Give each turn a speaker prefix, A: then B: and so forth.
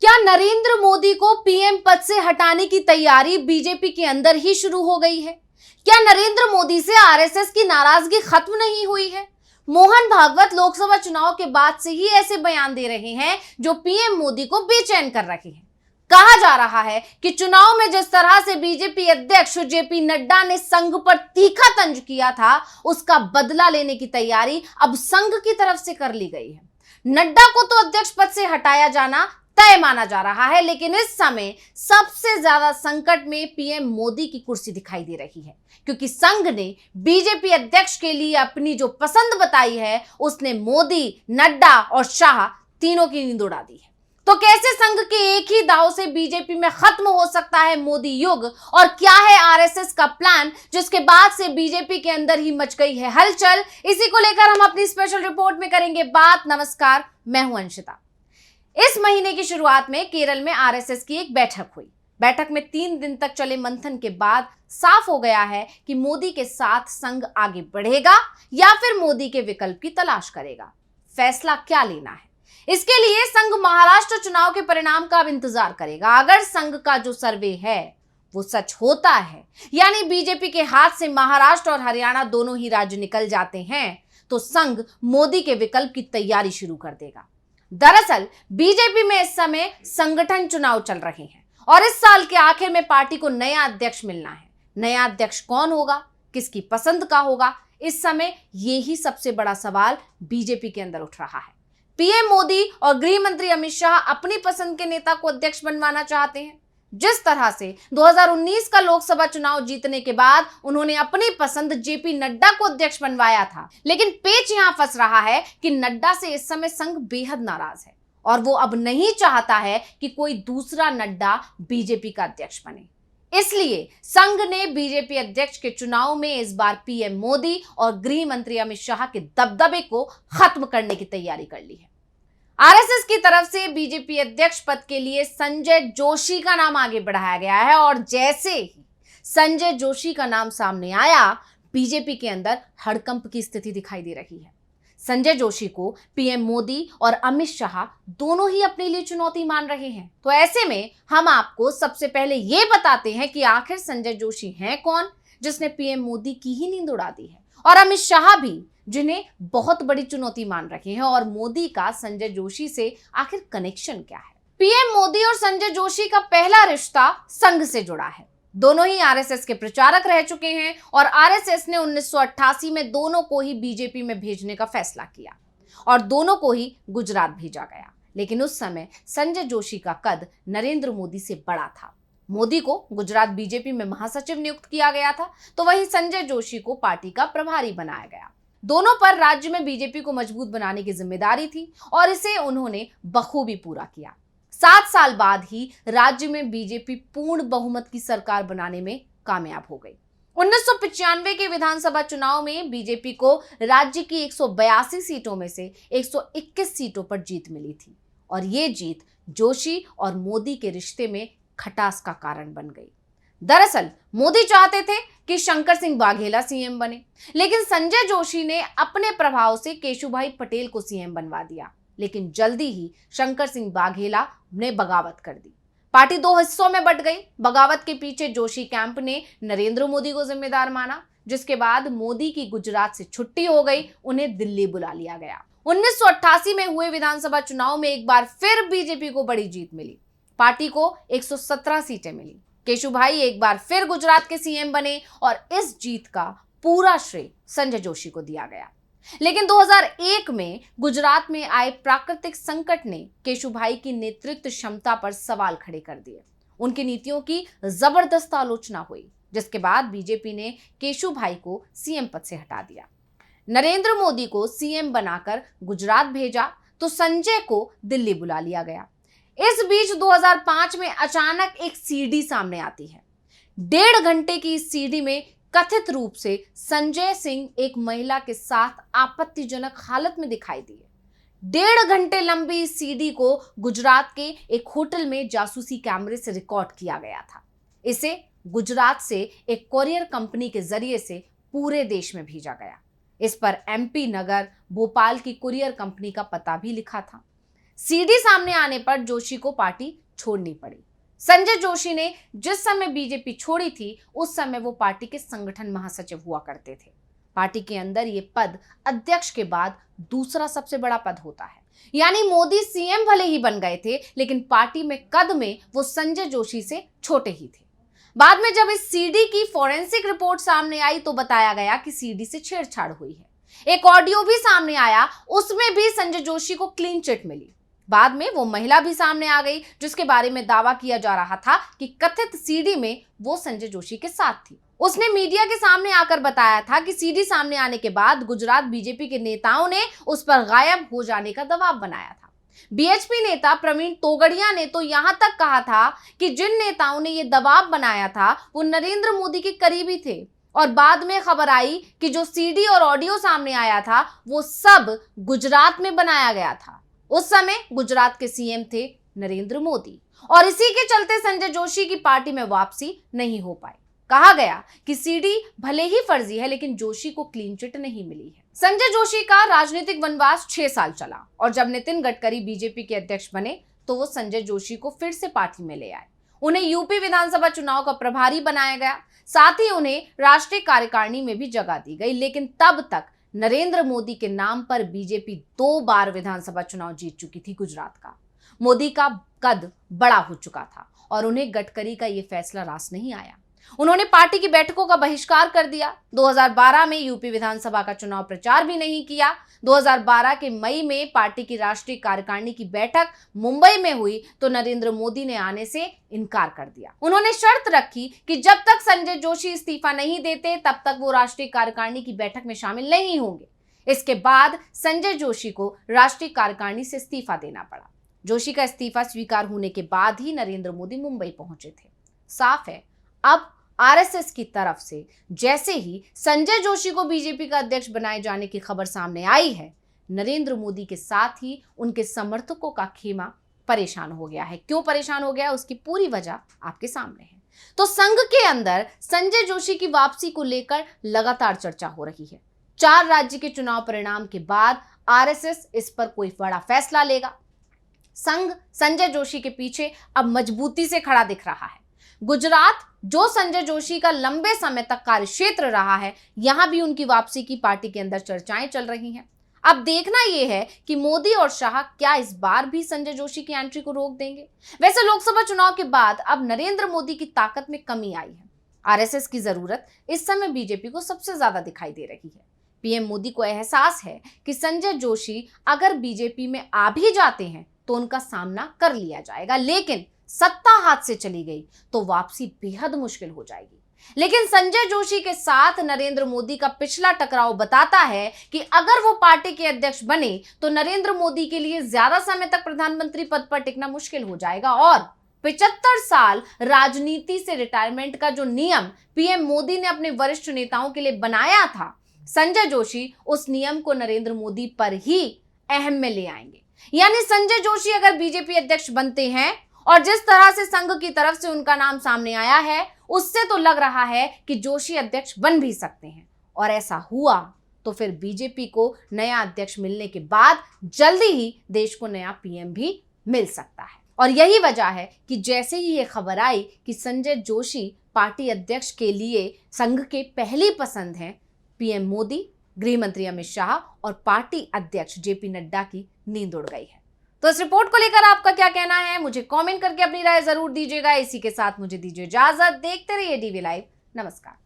A: क्या नरेंद्र मोदी को पीएम पद से हटाने की तैयारी बीजेपी के अंदर ही शुरू हो गई है? क्या नरेंद्र मोदी से आरएसएस की नाराजगी खत्म नहीं हुई है? मोहन भागवत लोकसभा चुनाव के बाद से ही ऐसे बयान दे रहे हैं जो पीएम मोदी को बेचैन कर रहे हैं। कहा जा रहा है कि चुनाव में जिस तरह से बीजेपी अध्यक्ष जेपी नड्डा ने संघ पर तीखा तंज किया था, उसका बदला लेने की तैयारी अब संघ की तरफ से कर ली गई है। नड्डा को तो अध्यक्ष पद से हटाया जाना तय माना जा रहा है, लेकिन इस समय सबसे ज्यादा संकट में पीएम मोदी की कुर्सी दिखाई दे रही है, क्योंकि संघ ने बीजेपी अध्यक्ष के लिए अपनी जो पसंद बताई है, उसने मोदी, नड्डा और शाह तीनों की नींद उड़ा दी है। तो कैसे संघ के एक ही दांव से बीजेपी में खत्म हो सकता है मोदी युग, और क्या है आरएसएस का प्लान जिसके बाद से बीजेपी के अंदर ही मच गई है हलचल? इसी को लेकर हम अपनी स्पेशल रिपोर्ट में करेंगे बात। नमस्कार, मैं हूं अंशिता। इस महीने की शुरुआत में केरल में आरएसएस की एक बैठक हुई। बैठक में 3 दिन तक चले मंथन के बाद साफ हो गया है कि मोदी के साथ संघ आगे बढ़ेगा या फिर मोदी के विकल्प की तलाश करेगा। फैसला क्या लेना है, इसके लिए संघ महाराष्ट्र चुनाव के परिणाम का अब इंतजार करेगा। अगर संघ का जो सर्वे है वो सच होता है, यानी बीजेपी के हाथ से महाराष्ट्र और हरियाणा दोनों ही राज्य निकल जाते हैं, तो संघ मोदी के विकल्प की तैयारी शुरू कर देगा। दरअसल बीजेपी में इस समय संगठन चुनाव चल रहे हैं और इस साल के आखिर में पार्टी को नया अध्यक्ष मिलना है। नया अध्यक्ष कौन होगा, किसकी पसंद का होगा, इस समय यही सबसे बड़ा सवाल बीजेपी के अंदर उठ रहा है। पीएम मोदी और गृह मंत्री अमित शाह अपनी पसंद के नेता को अध्यक्ष बनवाना चाहते हैं। जिस तरह से 2019 का लोकसभा चुनाव जीतने के बाद उन्होंने अपनी पसंद जेपी नड्डा को अध्यक्ष बनवाया था, लेकिन पेच यहां फंस रहा है कि नड्डा से इस समय संघ बेहद नाराज है और वो अब नहीं चाहता है कि कोई दूसरा नड्डा बीजेपी का अध्यक्ष बने। इसलिए संघ ने बीजेपी अध्यक्ष के चुनाव में इस बार पीएम मोदी और गृह मंत्री अमित शाह के दबदबे को खत्म करने की तैयारी कर ली है। आरएसएस की तरफ से बीजेपी अध्यक्ष पद के लिए संजय जोशी का नाम आगे बढ़ाया गया है और जैसे ही संजय जोशी का नाम सामने आया, बीजेपी के अंदर हड़कंप की स्थिति दिखाई दे रही है। संजय जोशी को पीएम मोदी और अमित शाह दोनों ही अपने लिए चुनौती मान रहे हैं। तो ऐसे में हम आपको सबसे पहले ये बताते हैं कि आखिर संजय जोशी हैं कौन, जिसने पीएम मोदी की ही नींद उड़ा दी है, और अमित शाह भी, जिन्हें बहुत बड़ी चुनौती मान रखे हैं। और मोदी का संजय जोशी से आखिर कनेक्शन क्या है? पीएम मोदी और संजय जोशी का पहला रिश्ता संघ से जुड़ा है। दोनों ही आरएसएस के प्रचारक रह चुके हैं और आरएसएस ने 1988 में दोनों को ही बीजेपी में भेजने का फैसला किया और दोनों को ही गुजरात भेजा गया। लेकिन उस समय संजय जोशी का कद नरेंद्र मोदी से बड़ा था। मोदी को गुजरात बीजेपी में महासचिव नियुक्त किया गया था, तो वहीं संजय जोशी को पार्टी का प्रभारी बनाया गया। दोनों पर राज्य में बीजेपी को मजबूत बनाने की जिम्मेदारी थी और इसे उन्होंने बखूबी पूरा किया। 7 साल बाद ही राज्य में बीजेपी पूर्ण बहुमत की सरकार बनाने में कामयाब हो गई। 1995 के विधानसभा चुनाव में बीजेपी को राज्य की 182 सीटों में से 121 सीटों पर जीत मिली थी और ये जीत जोशी और मोदी के रिश्ते में खटास का कारण बन गई। दरअसल मोदी चाहते थे कि शंकर सिंह वाघेला सीएम बने, लेकिन संजय जोशी ने अपने प्रभाव से केशुभाई पटेल को सीएम बनवा दिया। लेकिन जल्दी ही शंकर सिंह वाघेला ने बगावत कर दी। पार्टी 2 हिस्सों में बंट गई। बगावत के पीछे जोशी कैंप ने नरेंद्र मोदी को जिम्मेदार माना, जिसके बाद मोदी की गुजरात से छुट्टी हो गई, उन्हें दिल्ली बुला लिया गया। 1988 में हुए विधानसभा चुनाव में एक बार फिर बीजेपी को बड़ी जीत मिली। पार्टी को 117 सीटें मिली। केशुभाई एक बार फिर गुजरात के सीएम बने और इस जीत का पूरा श्रेय संजय जोशी को दिया गया। लेकिन 2001 में गुजरात में आए प्राकृतिक संकट ने केशुभाई की नेतृत्व क्षमता पर सवाल खड़े कर दिए। उनकी नीतियों की जबरदस्त आलोचना हुई, जिसके बाद बीजेपी ने केशुभाई को सीएम पद से हटा दिया। नरेंद्र मोदी को सीएम बनाकर गुजरात भेजा तो संजय को दिल्ली बुला लिया गया। इस बीच 2005 में अचानक एक सीडी सामने आती है। 1.5 घंटे की इस सीडी में कथित रूप से संजय सिंह एक महिला के साथ आपत्तिजनक हालत में दिखाई दिए। 1.5 घंटे लंबी इस सीडी को गुजरात के एक होटल में जासूसी कैमरे से रिकॉर्ड किया गया था। इसे गुजरात से एक कोरियर कंपनी के जरिए से पूरे देश में भेजा गया। इस पर एमपी नगर भोपाल की कुरियर कंपनी का पता भी लिखा था। सीडी सामने आने पर जोशी को पार्टी छोड़नी पड़ी। संजय जोशी ने जिस समय बीजेपी छोड़ी थी उस समय वो पार्टी के संगठन महासचिव हुआ करते थे। पार्टी के अंदर ये पद अध्यक्ष के बाद दूसरा सबसे बड़ा पद होता है। यानी मोदी सीएम भले ही बन गए थे लेकिन पार्टी में कद में वो संजय जोशी से छोटे ही थे। बाद में जब इस सीडी की फॉरेंसिक रिपोर्ट सामने आई तो बताया गया कि सीडी से छेड़छाड़ हुई है। एक ऑडियो भी सामने आया, उसमें भी संजय जोशी को क्लीन चिट मिली। बाद में वो महिला भी सामने आ गई जिसके बारे में दावा किया जा रहा था कि कथित सीडी में वो संजय जोशी के साथ थी। उसने मीडिया के सामने आकर बताया था कि सीडी सामने आने के बाद गुजरात बीजेपी के नेताओं ने उस पर गायब हो जाने का दबाव बनाया था। बीएचपी नेता प्रवीण तोगड़िया ने तो यहां तक कहा था कि जिन नेताओं ने ये दबाव बनाया था वो नरेंद्र मोदी के करीबी थे। और बाद में खबर आई कि जो सीडी और ऑडियो सामने आया था वो सब गुजरात में बनाया गया था। उस समय गुजरात के सीएम थे नरेंद्र मोदी और इसी के चलते संजय जोशी की पार्टी में वापसी नहीं हो पाई। कहा गया कि सीडी भले ही फर्जी है लेकिन जोशी को क्लीन चिट नहीं मिली है। संजय जोशी का राजनीतिक वनवास 6 साल चला और जब नितिन गडकरी बीजेपी के अध्यक्ष बने तो वो संजय जोशी को फिर से पार्टी में ले आए। उन्हें यूपी विधानसभा चुनाव का प्रभारी बनाया गया, साथ ही उन्हें राष्ट्रीय कार्यकारिणी में भी जगह दी गई। लेकिन तब तक नरेंद्र मोदी के नाम पर बीजेपी 2 बार विधानसभा चुनाव जीत चुकी थी गुजरात का। मोदी का कद बड़ा हो चुका था और उन्हें गडकरी का ये फैसला रास नहीं आया। उन्होंने पार्टी की बैठकों का बहिष्कार कर दिया। 2012 में यूपी विधानसभा का चुनाव प्रचार भी नहीं किया। 2012 के मई में पार्टी की राष्ट्रीय कार्यकारिणी की बैठक मुंबई में हुई तो नरेंद्र मोदी ने आने से इनकार कर दिया। उन्होंने शर्त रखी कि जब तक संजय जोशी इस्तीफा नहीं देते तब तक वो राष्ट्रीय कार्यकारिणी की बैठक में शामिल नहीं होंगे। इसके बाद संजय जोशी को राष्ट्रीय कार्यकारिणी से इस्तीफा देना पड़ा। जोशी का इस्तीफा स्वीकार होने के बाद ही नरेंद्र मोदी मुंबई पहुंचे थे। साफ है, अब आरएसएस की तरफ से जैसे ही संजय जोशी को बीजेपी का अध्यक्ष बनाए जाने की खबर सामने आई है, नरेंद्र मोदी के साथ ही उनके समर्थकों का खेमा परेशान हो गया है। क्यों परेशान हो गया, उसकी पूरी वजह आपके सामने है। तो संघ के अंदर संजय जोशी की वापसी को लेकर लगातार चर्चा हो रही है। 4 राज्य के चुनाव परिणाम के बाद आरएसएस इस पर कोई बड़ा फैसला लेगा। संघ संजय जोशी के पीछे अब मजबूती से खड़ा दिख रहा है। गुजरात, जो संजय जोशी का लंबे समय तक कार्यक्षेत्र रहा है, यहां भी उनकी वापसी की पार्टी के अंदर चर्चाएं चल रही हैं। अब देखना यह है कि मोदी और शाह क्या इस बार भी संजय जोशी की एंट्री को रोक देंगे। वैसे लोकसभा चुनाव के बाद अब नरेंद्र मोदी की ताकत में कमी आई है। आरएसएस की जरूरत इस समय बीजेपी को सबसे ज्यादा दिखाई दे रही है। पीएम मोदी को एहसास है कि संजय जोशी अगर बीजेपी में आ भी जाते हैं तो उनका सामना कर लिया जाएगा, लेकिन सत्ता हाथ से चली गई तो वापसी बेहद मुश्किल हो जाएगी। लेकिन संजय जोशी के साथ नरेंद्र मोदी का पिछला टकराव बताता है कि अगर वो पार्टी के अध्यक्ष बने तो नरेंद्र मोदी के लिए ज्यादा समय तक प्रधानमंत्री पद पर टिकना मुश्किल हो जाएगा और 75 साल राजनीति से रिटायरमेंट का जो नियम पीएम मोदी ने अपने वरिष्ठ नेताओं के लिए बनाया था, संजय जोशी उस नियम को नरेंद्र मोदी पर ही अहम में ले आएंगे। यानी संजय जोशी अगर बीजेपी अध्यक्ष बनते हैं और जिस तरह से संघ की तरफ से उनका नाम सामने आया है, उससे तो लग रहा है कि जोशी अध्यक्ष बन भी सकते हैं। और ऐसा हुआ तो फिर बीजेपी को नया अध्यक्ष मिलने के बाद जल्दी ही देश को नया पीएम भी मिल सकता है। और यही वजह है कि जैसे ही ये खबर आई कि संजय जोशी पार्टी अध्यक्ष के लिए संघ के पहली पसंद हैं, पीएम मोदी, गृह मंत्री अमित शाह और पार्टी अध्यक्ष जेपी नड्डा की नींद उड़ गई है। तो इस रिपोर्ट को लेकर आपका क्या कहना है, मुझे कमेंट करके अपनी राय जरूर दीजिएगा। इसी के साथ मुझे दीजिए इजाजत। देखते रहिए डीवी लाइव। नमस्कार।